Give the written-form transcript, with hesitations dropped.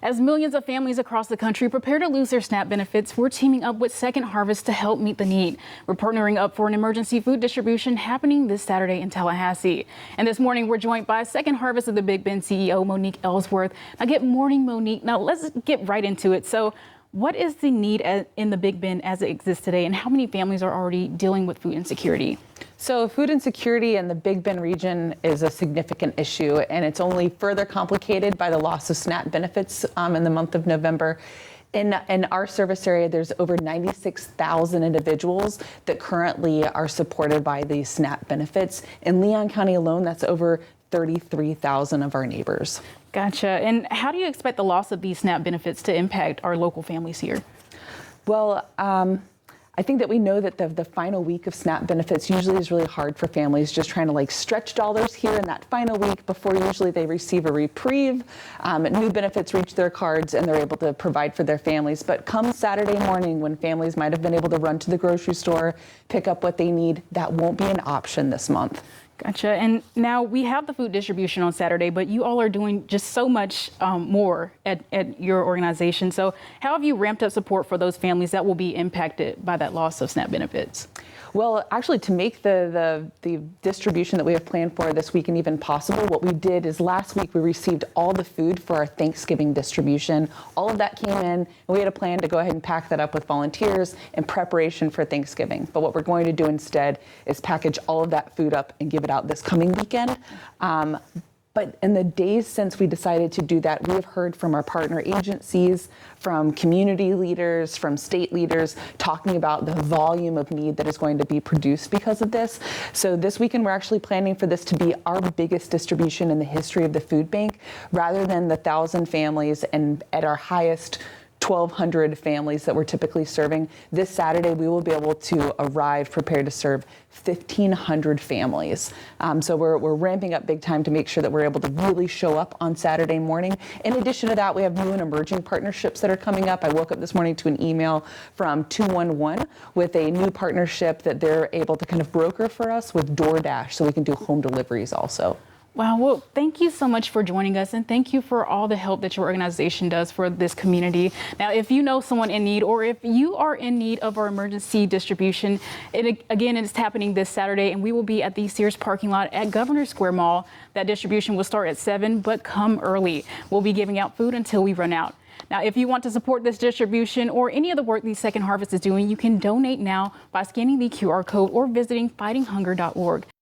As millions of families across the country prepare to lose their SNAP benefits, we're teaming up with Second Harvest to help meet the need. We're partnering up for an emergency food distribution happening this Saturday in Tallahassee. And this morning, we're joined by Second Harvest of the Big Bend CEO, Monique Ellsworth. Now, good morning, Monique. Now, let's get right into it. So, what is the need in the Big Bend as it exists today, and how many families are already dealing with food insecurity? So food insecurity in the Big Bend region is a significant issue, and it's only further complicated by the loss of SNAP benefits in the month of November. In our service area, there's over 96,000 individuals that currently are supported by these SNAP benefits. In Leon County alone, that's over 33,000 of our neighbors. Gotcha. And how do you expect the loss of these SNAP benefits to impact our local families here? Well, I think that we know that the final week of SNAP benefits usually is really hard for families, just trying to stretch dollars here in that final week before usually they receive a reprieve. New benefits reach their cards and they're able to provide for their families. But come Saturday morning, when families might have been able to run to the grocery store, pick up what they need, that won't be an option this month. Gotcha. And now we have the food distribution on Saturday, but you all are doing just so much more at your organization. So how have you ramped up support for those families that will be impacted by that loss of SNAP benefits? Well, actually, to make the distribution that we have planned for this weekend even possible, what we did is last week we received all the food for our Thanksgiving distribution. All of that came in, and we had a plan to go ahead and pack that up with volunteers in preparation for Thanksgiving. But what we're going to do instead is package all of that food up and give it out this coming weekend. But in the days since we decided to do that, we have heard from our partner agencies, from community leaders, from state leaders, talking about the volume of need that is going to be produced because of this. So this weekend, we're actually planning for this to be our biggest distribution in the history of the food bank, rather than the 1,000 families and at our highest 1,200 families that we're typically serving. This Saturday, we will be able to arrive prepared to serve 1,500 families. So we're ramping up big time to make sure that we're able to really show up on Saturday morning. In addition to that, we have new and emerging partnerships that are coming up. I woke up this morning to an email from 211 with a new partnership that they're able to kind of broker for us with DoorDash, so we can do home deliveries also. Wow. Well, thank you so much for joining us, and thank you for all the help that your organization does for this community. Now, if you know someone in need, or if you are in need of our emergency distribution, again, it's happening this Saturday, and we will be at the Sears parking lot at Governor Square Mall. That distribution will start at 7, but come early. We'll be giving out food until we run out. Now, if you want to support this distribution or any of the work the Second Harvest is doing, you can donate now by scanning the QR code or visiting fightinghunger.org.